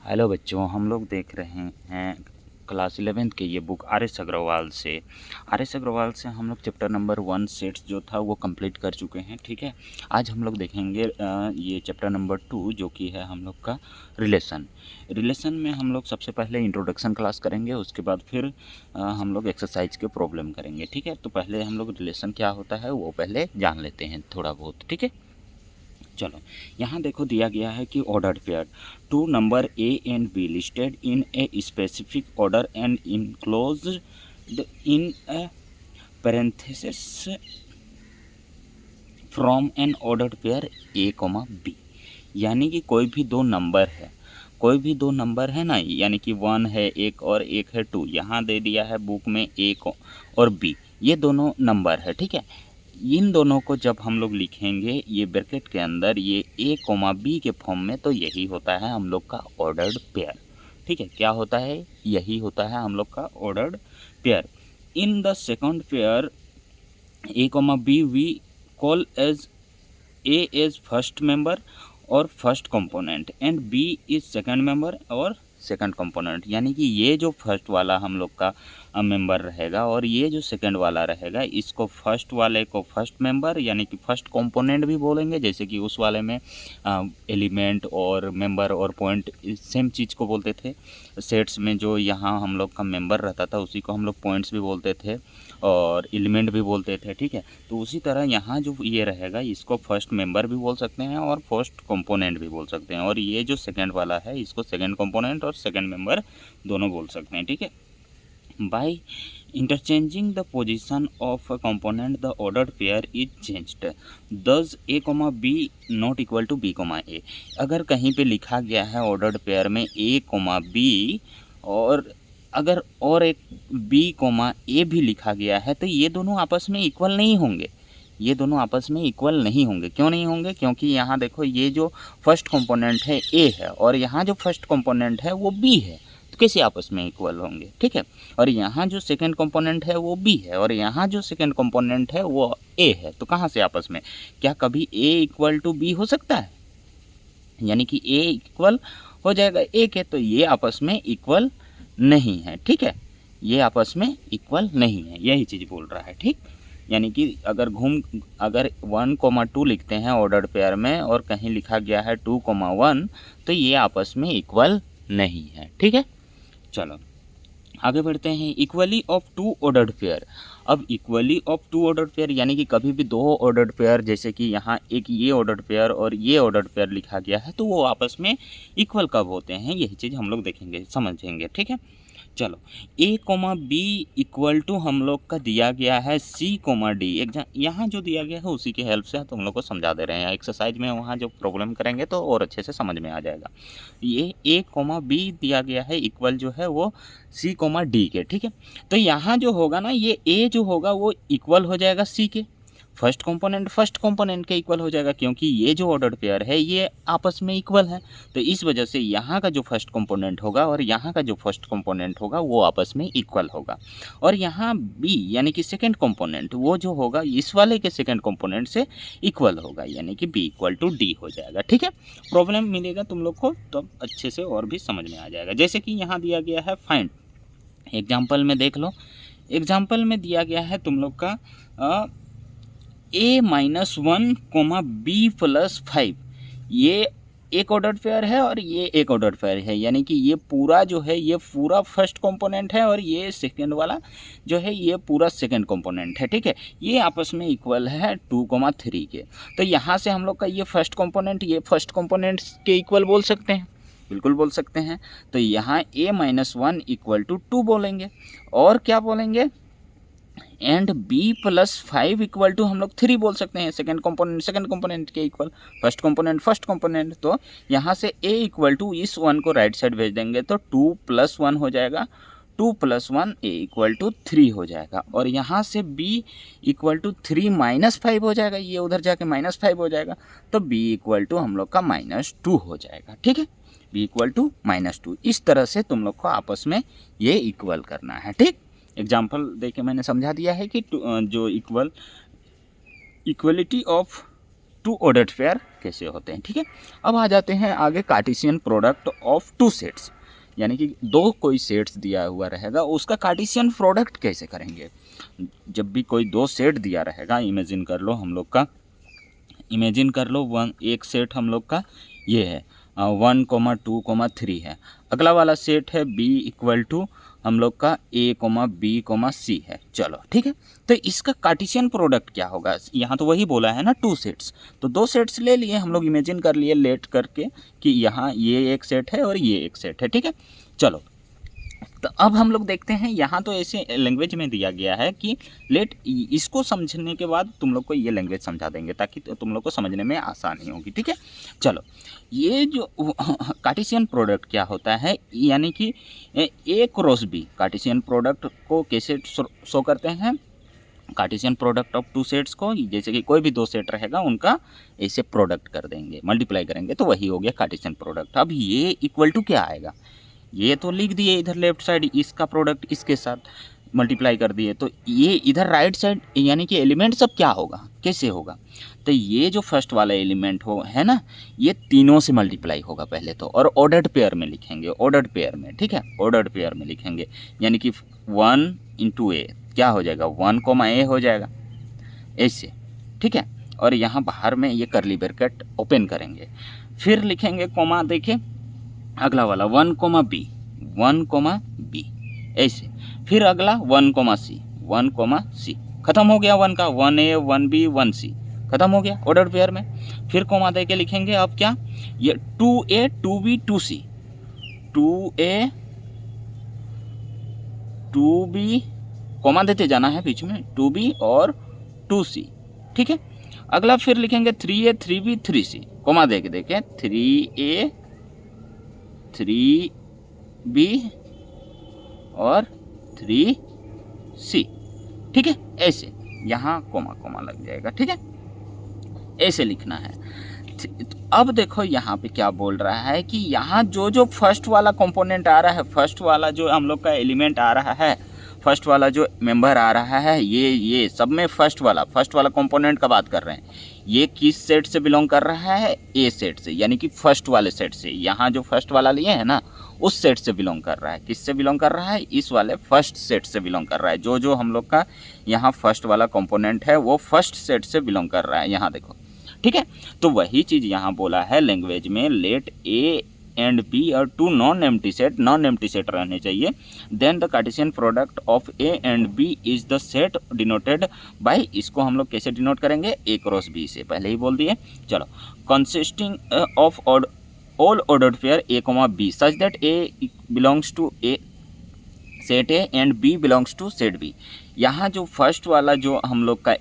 Hello बच्चों, हम लोग देख रहे हैं क्लास 11th के ये बुक आर एस अग्रवाल से हम लोग चैप्टर नंबर 1 सेट्स जो था वो कंप्लीट कर चुके हैं। ठीक है, आज हम लोग देखेंगे ये चैप्टर नंबर 2 जो कि है हम लोग का रिलेशन में हम लोग सबसे पहले इंट्रोडक्शन क्लास करेंगे, उसके बाद फिर हम लोग एक्सरसाइज के प्रॉब्लम करेंगे। ठीक है, तो पहले हम लोग रिलेशन क्या होता है वो पहले जान लेते हैं थोड़ा बहुत। ठीक है, चलो यहाँ देखो दिया गया है कि ordered pair two number A and B listed in a specific order and enclosed in a parenthesis from an ordered pair A comma B. यानी कि कोई भी दो नंबर है ना, यानी कि 1 है एक और एक है 2। यहाँ दे दिया है बुक में ए और बी, ये दोनों नंबर है। ठीक है, इन दोनों को जब हम लोग लिखेंगे ये ब्रैकेट के अंदर ये ए कोमा बी के फॉर्म में, तो यही होता है हम लोग का ऑर्डर्ड पेयर। ठीक है, क्या होता है? यही होता है हम लोग का ordered pair. In the second pair A comma B we call as A as first member और first component and B is second member और सेकंड कंपोनेंट। यानी कि ये जो फर्स्ट वाला हम लोग का मेंबर रहेगा और ये जो सेकंड वाला रहेगा, इसको फर्स्ट वाले को फर्स्ट मेंबर यानी कि फर्स्ट कंपोनेंट भी बोलेंगे। जैसे कि उस वाले में एलिमेंट और मेंबर और पॉइंट सेम चीज़ को बोलते थे। सेट्स में जो यहाँ हम लोग का मेंबर रहता था उसी को हम लोग पॉइंट्स भी बोलते थे और एलिमेंट भी बोलते थे। ठीक है, तो उसी तरह यहाँ जो ये रहेगा इसको फर्स्ट मेंबर भी बोल सकते हैं और फर्स्ट कंपोनेंट भी बोल सकते हैं, और ये जो सेकंड वाला है इसको सेकंड कंपोनेंट और सेकंड मेंबर दोनों बोल सकते हैं। ठीक है, by interchanging the position of a component the ordered pair is changed, thus a comma b not equal to b comma a। अगर कहीं पे लिखा गया है ऑर्डर्ड पेयर में a comma b और अगर और एक b comma a भी लिखा गया है, तो ये दोनों आपस में इक्वल नहीं होंगे। क्यों नहीं होंगे? क्योंकि यहाँ देखो ये जो फर्स्ट कंपोनेंट है a है और यहाँ जो फर्स्ट कंपोनेंट है वो b है, तो कैसे आपस में इक्वल होंगे? ठीक है, और यहाँ जो सेकंड कंपोनेंट है वो b है और यहाँ जो सेकंड कंपोनेंट है वो a है, तो कहाँ से आपस में? क्या कभी a इक्वल टू b हो सकता है? यानी कि a इक्वल हो जाएगा a के, तो ये आपस में इक्वल नहीं है। ठीक है, ये आपस में इक्वल नहीं है, यही चीज़ बोल रहा है। ठीक, यानी कि अगर 1,2 लिखते हैं ऑर्डर्ड पेयर में और कहीं लिखा गया है 2,1, तो ये आपस में इक्वल नहीं है। ठीक है, चलो आगे बढ़ते हैं। Equality of two ordered pair. अब equality of two ordered pair यानी कि कभी भी दो ऑर्डर्ड पेयर, जैसे कि यहाँ एक ये ऑर्डर्ड पेयर और ये ऑर्डर्ड पेयर लिखा गया है, तो वो आपस में इक्वल कब होते हैं, यही चीज़ हम लोग देखेंगे, समझेंगे। ठीक है, चलो a comma B equal to हम लोग का दिया गया है c कोमा डी। यहाँ जो दिया गया है उसी की हेल्प से तुम लोग को समझा दे रहे हैं। एक्सरसाइज में वहाँ जो प्रॉब्लम करेंगे तो और अच्छे से समझ में आ जाएगा। ये a कोमा बी दिया गया है इक्वल जो है वो c कोमा डी के। ठीक है, तो यहाँ जो होगा ना, ये a जो होगा वो इक्वल हो जाएगा c के, फर्स्ट कंपोनेंट के इक्वल हो जाएगा, क्योंकि ये जो ऑर्डर्ड पेयर है ये आपस में इक्वल है। तो इस वजह से यहाँ का जो फर्स्ट कंपोनेंट होगा और यहाँ का जो फर्स्ट कंपोनेंट होगा वो आपस में इक्वल होगा। और यहाँ बी यानी कि सेकंड कंपोनेंट वो जो होगा इस वाले के सेकंड कंपोनेंट से इक्वल होगा, यानी कि बी इक्वल टू डी हो जाएगा। ठीक है, प्रॉब्लम मिलेगा तुम लोग को तो अच्छे से और भी समझ में आ जाएगा। जैसे कि यहाँ दिया गया है फाइंड, एग्जाम्पल में देख लो। एग्जाम्पल में दिया गया है तुम लोग का a-1 कोमा b प्लस 5। ये एक ऑर्डर्ड पेयर है और ये एक ऑर्डर्ड पेयर है, यानी कि ये पूरा जो है ये पूरा फर्स्ट कंपोनेंट है और ये सेकंड वाला जो है ये पूरा सेकंड कंपोनेंट है। ठीक है, ये आपस में इक्वल है 2,3 के। तो यहाँ से हम लोग का ये फर्स्ट कंपोनेंट के इक्वल बोल सकते हैं, बिल्कुल बोल सकते हैं। तो यहाँ a-1 इक्वल टू 2 बोलेंगे और क्या बोलेंगे, and b plus 5 equal to हम लोग 3 बोल सकते हैं। सेकंड कंपोनेंट के इक्वल, फर्स्ट कंपोनेंट। तो यहाँ से a इक्वल टू इस 1 को राइट साइड भेज देंगे तो 2 प्लस 1 हो जाएगा, 2 प्लस 1 a इक्वल टू 3 हो जाएगा। और यहाँ से b इक्वल टू 3 माइनस 5 हो जाएगा, ये उधर जाके माइनस 5 हो जाएगा, तो b इक्वल टू हम लोग का -2 हो जाएगा। ठीक है, b इक्वल टू -2। इस तरह से तुम लोग को आपस में ये इक्वल करना है। ठीक, एग्जाम्पल देके मैंने समझा दिया है कि जो equality of two ordered pair कैसे होते हैं, ठीक है। अब आ जाते हैं आगे Cartesian product of two sets, यानी कि दो कोई सेट्स दिया हुआ रहेगा, उसका कार्टेशियन प्रोडक्ट कैसे करेंगे। जब भी कोई दो सेट दिया रहेगा, इमेजिन कर लो हम लोग का, इमेजिन कर लो एक सेट हम लोग का ये है 1,2,3 है, अगला वाला सेट है b इक्वल टू हम लोग का a,b,c है। चलो ठीक है, तो इसका कार्टेशियन प्रोडक्ट क्या होगा, यहाँ तो वही बोला है ना टू सेट्स, तो दो सेट्स ले लिए हम लोग, इमेजिन कर लिए लेट करके कि यहाँ ये एक सेट है और ये एक सेट है, ठीक है। चलो तो अब हम लोग देखते हैं, यहाँ तो ऐसे लैंग्वेज में दिया गया है कि लेट, इसको समझने के बाद तुम लोग को ये लैंग्वेज समझा देंगे ताकि तुम लोग को समझने में आसानी होगी, ठीक है। चलो ये जो कार्टेशियन प्रोडक्ट क्या होता है, यानी कि ए क्रॉस बी, कार्टेशियन प्रोडक्ट को कैसे शो करते हैं, Cartesian product of two sets को, जैसे कि कोई भी दो सेट रहेगा उनका ऐसे प्रोडक्ट कर देंगे, मल्टीप्लाई करेंगे तो वही हो गया कार्टेशियन प्रोडक्ट। अब ये इक्वल टू क्या आएगा, ये तो लिख दिए इधर लेफ्ट साइड, इसका प्रोडक्ट इसके साथ मल्टीप्लाई कर दिए, तो ये इधर राइट साइड यानी कि एलिमेंट सब क्या होगा, कैसे होगा, तो ये जो फर्स्ट वाला एलिमेंट हो है ना, ये तीनों से मल्टीप्लाई होगा पहले तो, और ऑर्डर्ड पेयर में लिखेंगे, ऑर्डर्ड पेयर में, ठीक है, ऑर्डर्ड पेयर में लिखेंगे, यानी कि 1 इंटू ए क्या हो जाएगा 1, ए हो जाएगा ऐसे, ठीक है। और यहाँ बाहर में ये करली ब्रैकेट ओपन करेंगे, फिर लिखेंगे कोमा, देखिए अगला वाला 1, b ऐसे, फिर अगला 1, c खत्म हो गया, 1 का 1a 1b 1c खत्म हो गया ऑर्डर पेयर में। फिर कोमा दे के लिखेंगे अब क्या, ये 2a 2b 2c, 2a 2b coma देते जाना है बीच में, 2b और 2c, ठीक है। अगला फिर लिखेंगे 3a 3b 3c, कोमा दे के देखें 3a 3b और 3c, ठीक है, ऐसे यहाँ कोमा लग जाएगा, ठीक है, ऐसे लिखना है। अब देखो यहाँ पे क्या बोल रहा है कि यहाँ जो फर्स्ट वाला कंपोनेंट आ रहा है, फर्स्ट वाला जो हम लोग का एलिमेंट आ रहा है, फर्स्ट वाला जो मेंबर आ रहा है, ये सब में फर्स्ट वाला कंपोनेंट का बात कर रहे हैं, ये किस सेट से बिलोंग कर रहा है, ए सेट से, यानी कि फर्स्ट वाले सेट से, यहाँ जो फर्स्ट वाला लिए है ना उस सेट से बिलोंग कर रहा है, किससे बिलोंग कर रहा है, इस वाले फर्स्ट सेट से बिलोंग कर रहा है, जो हम लोग का यहाँ फर्स्ट वाला कंपोनेंट है वो फर्स्ट सेट से बिलोंग कर रहा है, यहाँ देखो, ठीक है। तो वही चीज़ यहाँ बोला है लैंग्वेज में, लेट ए एंड बी और टू नॉन एम्प्टी सेट रहने चाहिए, then the Cartesian product of A and B is the set denoted by, इसको हम लोग कैसे डिनोट करेंगे, ए क्रॉस बी से, पहले ही बोल दिए। चलो, consisting of all ordered pair A comma B such that A belongs to a set A and B belongs to set B, यहाँ जो फर्स्ट वाला जो हम लोग का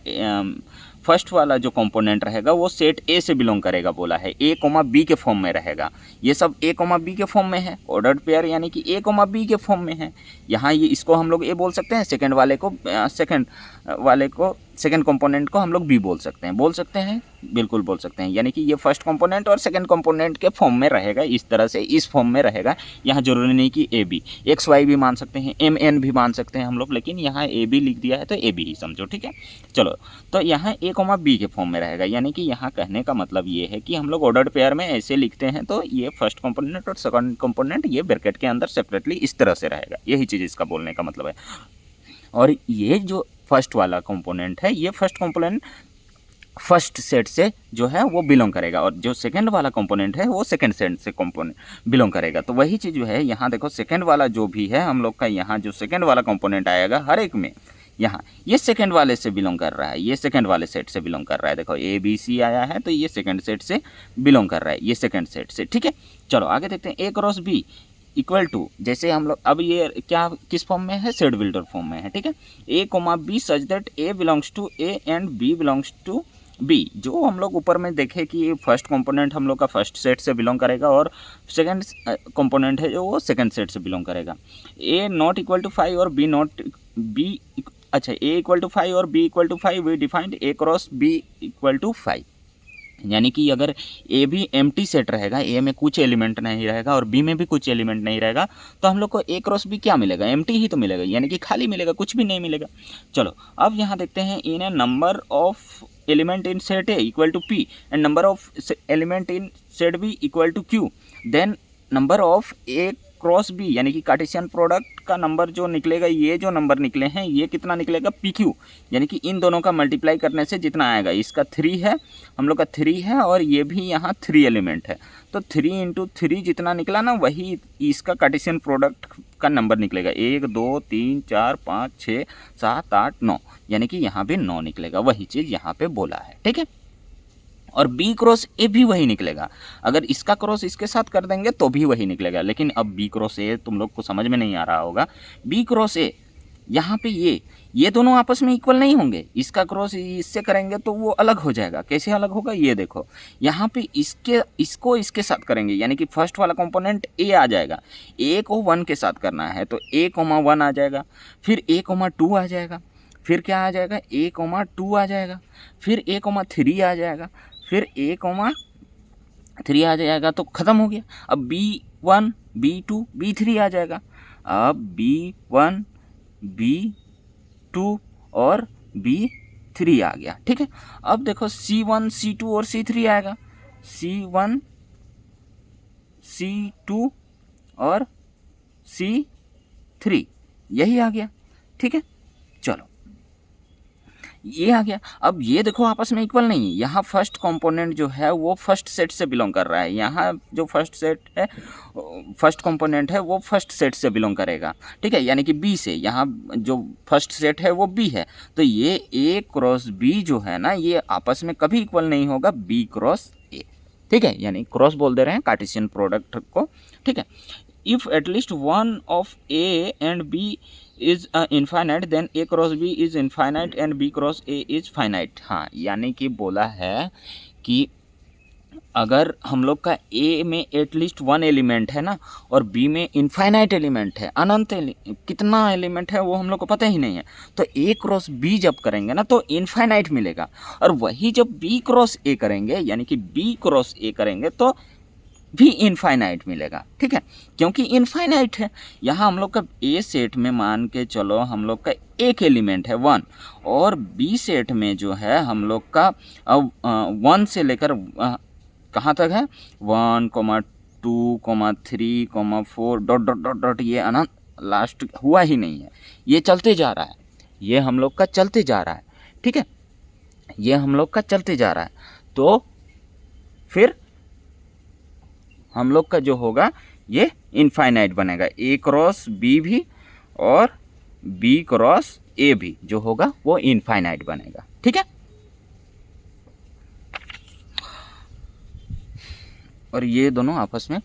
फर्स्ट वाला जो कंपोनेंट रहेगा वो सेट ए से बिलोंग करेगा, बोला है ए कोमा बी के फॉर्म में रहेगा, ये सब ए कोमा बी के फॉर्म में है, ऑर्डर्ड पेयर यानी कि ए कोमा बी के फॉर्म में है। यहाँ ये इसको हम लोग ए बोल सकते हैं, सेकंड वाले को सेकंड कंपोनेंट को हम लोग बी बोल सकते हैं, बिल्कुल बोल सकते हैं, यानी कि ये फर्स्ट कंपोनेंट और सेकंड कंपोनेंट के फॉर्म में रहेगा, इस तरह से इस फॉर्म में रहेगा। यहाँ जरूरी नहीं कि ए बी, एक्स वाई भी मान सकते हैं, एम एन भी मान सकते हैं हम लोग, लेकिन यहाँ ए बी लिख दिया है तो ए बी ही समझो, ठीक है। चलो, तो यहाँ ए कोमा बी के फॉर्म में रहेगा, यानी कि यहाँ कहने का मतलब ये है कि हम लोग ऑर्डर्ड पेयर में ऐसे लिखते हैं, तो ये फर्स्ट कंपोनेंट और सेकंड कंपोनेंट ये ब्रैकेट के अंदर सेपरेटली इस तरह से रहेगा, यही चीज़ इसका बोलने का मतलब है। और ये जो फर्स्ट वाला कंपोनेंट है, ये फर्स्ट कंपोनेंट फर्स्ट सेट से जो है वो बिलोंग करेगा, और जो सेकंड वाला कंपोनेंट है वो सेकंड सेट से कंपोनेंट बिलोंग करेगा। तो वही चीज़ जो है यहाँ देखो, सेकंड वाला जो भी है हम लोग का, यहाँ जो सेकंड वाला कंपोनेंट आएगा हर एक में, यहाँ ये सेकंड वाले से बिलोंग कर रहा है, ये सेकंड वाले सेट से बिलोंग कर रहा है, देखो ए बी सी आया है तो ये सेकंड सेट से बिलोंग कर रहा है, ये सेकंड सेट से, ठीक है। चलो आगे देखते हैं, ए क्रॉस बी इक्वल टू, जैसे हम लोग अब ये क्या किस फॉर्म में है, सेट बिल्डर फॉर्म में है, ठीक है। A comma B such that A belongs to A and B belongs to B, जो हम लोग ऊपर में देखे कि फर्स्ट कंपोनेंट हम लोग का फर्स्ट सेट से बिलोंग करेगा और सेकंड कंपोनेंट है जो वो सेकंड सेट से बिलोंग करेगा। ए नॉट इक्वल टू 5 और बी नॉट बी, अच्छा ए इक्वल टू 5 और B equal to 5, we defined A cross B equal to 5, यानी कि अगर ए भी एम्प्टी सेट रहेगा, ए में कुछ एलिमेंट नहीं रहेगा और बी में भी कुछ एलिमेंट नहीं रहेगा, तो हम लोग को ए क्रॉस बी क्या मिलेगा, एम्प्टी ही तो मिलेगा, यानी कि खाली मिलेगा, कुछ भी नहीं मिलेगा। चलो अब यहाँ देखते हैं, in a number of element in set A equal to P and number of element in set B equal to Q, then number of A cross B यानी कि कार्टेशियन प्रोडक्ट का नंबर जो निकलेगा, ये जो नंबर निकले हैं ये कितना निकलेगा, PQ, यानी कि इन दोनों का मल्टीप्लाई करने से जितना आएगा, इसका 3 है, हम लोग का 3 है और ये भी यहाँ 3 एलिमेंट है, तो 3 × 3 जितना निकला ना वही इसका कार्टेशियन प्रोडक्ट का नंबर निकलेगा। 1 2 3 4 5 6 7 8 9, यानी कि यहाँ पे 9 निकलेगा, वही चीज़ यहाँ पे बोला है। ठीक है, और B क्रॉस A भी वही निकलेगा, अगर इसका क्रॉस इसके साथ कर देंगे तो भी वही निकलेगा, लेकिन अब B क्रॉस A तुम लोग को समझ में नहीं आ रहा होगा। B क्रॉस A यहाँ पे ये दोनों आपस में इक्वल नहीं होंगे, इसका क्रॉस इससे करेंगे तो वो अलग हो जाएगा। कैसे अलग होगा ये देखो, यहाँ पे इसको इसके साथ करेंगे, यानी कि फर्स्ट वाला कंपोनेंट A आ जाएगा, A को 1 के साथ करना है तो A, 1 आ जाएगा, फिर A, 2 आ जाएगा, फिर क्या आ जाएगा, A, 2 आ जाएगा, फिर A, 3 आ जाएगा, फिर A, 3 आ जाएगा, तो ख़त्म हो गया। अब B1 B2 B3 आ जाएगा, अब B1 B2 और B3 आ गया। ठीक है, अब देखो C1 C2 और C3 आएगा, C1 C2 और C3, यही आ गया। ठीक है, चलो ये आ गया। अब ये देखो आपस में इक्वल नहीं है, यहाँ फर्स्ट कंपोनेंट जो है वो फर्स्ट सेट से बिलोंग कर रहा है, यहाँ जो फर्स्ट सेट है फर्स्ट कंपोनेंट है वो फर्स्ट सेट से बिलोंग करेगा। ठीक है, यानी कि B से, यहाँ जो फर्स्ट सेट है वो B है, तो ये A क्रॉस B जो है ना ये आपस में कभी इक्वल नहीं होगा B क्रॉस A। ठीक है, यानी क्रॉस बोल दे रहे हैं कार्टेशियन प्रोडक्ट को। ठीक है, if at least one of A and B is infinite then A cross B is infinite and B cross A is finite. हाँ, यानी कि बोला है कि अगर हम लोग का A में एटलीस्ट 1 एलिमेंट है ना और B में इनफाइनाइट एलिमेंट है, अनंत कितना एलिमेंट है वो हम लोग को पता ही नहीं है, तो A क्रॉस B जब करेंगे ना तो इनफाइनाइट मिलेगा, और वही जब B क्रॉस A करेंगे यानी कि B क्रॉस A करेंगे तो भी इनफाइनाइट मिलेगा। ठीक है, क्योंकि इनफाइनाइट है। यहाँ हम लोग का A सेट में मान के चलो हम लोग का एक एलिमेंट है 1, और B सेट में जो है हम लोग का 1 से लेकर कहाँ तक है 1, 2, 3, 4 डॉट डॉट डॉट डॉट, ये अनंत लास्ट हुआ ही नहीं है, ये चलते जा रहा है, ये हम लोग का चलते जा रहा है। ठीक है, ये हम लोग का चलते जा रहा है, तो फिर हम लोग का जो होगा ये इनफाइनाइट बनेगा, A क्रॉस B भी और B क्रॉस A भी जो होगा वो इनफाइनाइट बनेगा। ठीक है, और ये दोनों आपस में